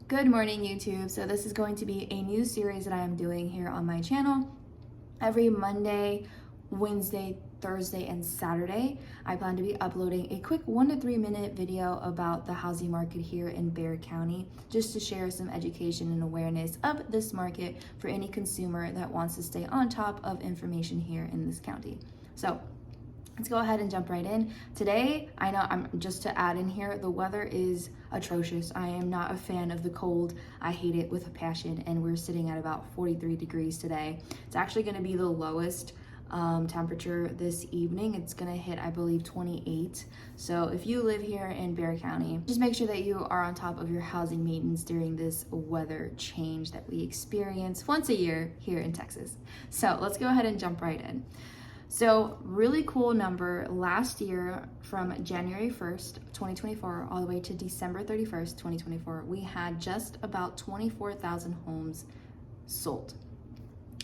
Good morning, YouTube. So this is going to be a new series that I am doing here on my channel. Every Monday, Wednesday, Thursday, and Saturday, I plan to be uploading a quick 1 to 3 minute video about the housing market here in Bexar County, just to share some education and awareness of this market for any consumer that wants to stay on top of information here in this county. So let's go ahead and jump right in. Today, I know just to add in here, the weather is atrocious. I am not a fan of the cold. I hate it with a passion, and we're sitting at about 43 degrees today. It's actually gonna be the lowest temperature this evening. It's gonna hit, I believe, 28. So if you live here in Bexar County, just make sure that you are on top of your housing maintenance during this weather change that we experience once a year here in Texas. So let's go ahead and jump right in. So really cool number, last year from January 1st, 2024 all the way to December 31st, 2024, we had just about 24,000 homes sold.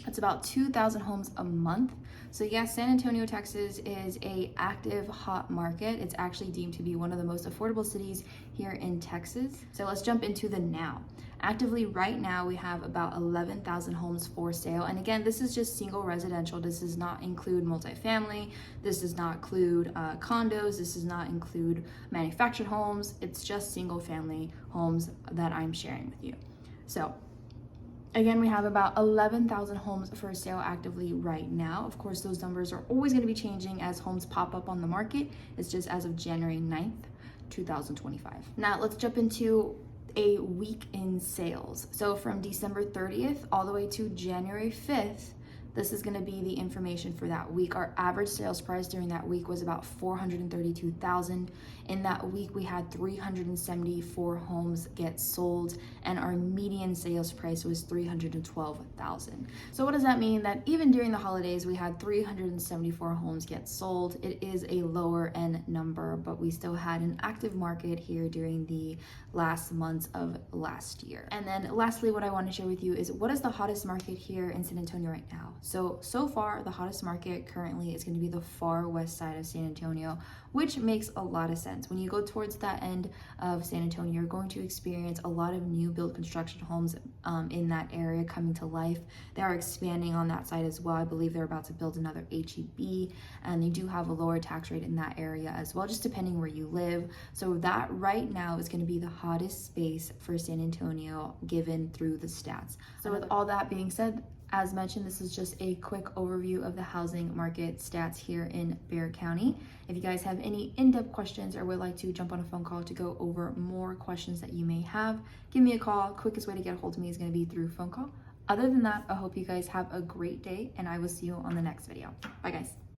That's about 2,000 homes a month. So yes, San Antonio, Texas is a active hot market. It's actually deemed to be one of the most affordable cities here in Texas. So let's jump into the now. Actively right now, we have about 11,000 homes for sale. And again, this is just single residential. This does not include multifamily. This does not include condos. This does not include manufactured homes. It's just single family homes that I'm sharing with you. So again, we have about 11,000 homes for sale actively right now. Of course, those numbers are always going to be changing as homes pop up on the market. It's just as of January 9th, 2025. Now let's jump into a week in sales. So from December 30th all the way to January 5th, this is going to be the information for that week. Our average sales price during that week was about $432,000. In that week, we had 374 homes get sold, and our median sales price was $312,000. So what does that mean? That even during the holidays, we had 374 homes get sold. It is a lower end number, but we still had an active market here during the last months of last year. And then lastly, what I want to share with you is what is the hottest market here in San Antonio right now. So far, the hottest market currently is going to be the far west side of San Antonio, which makes a lot of sense. When you go towards that end of San Antonio, you're going to experience a lot of new build construction homes in that area coming to life. They are expanding on that side as well. I believe they're about to build another HEB, and they do have a lower tax rate in that area as well, just depending where you live. So that right now is going to be the hottest space for San Antonio given through the stats. So with all that being said, as mentioned, this is just a quick overview of the housing market stats here in Bexar County. If you guys have any in-depth questions or would like to jump on a phone call to go over more questions that you may have, give me a call. Quickest way to get a hold of me is going to be through phone call. Other than that, I hope you guys have a great day, and I will see you on the next video. Bye, guys.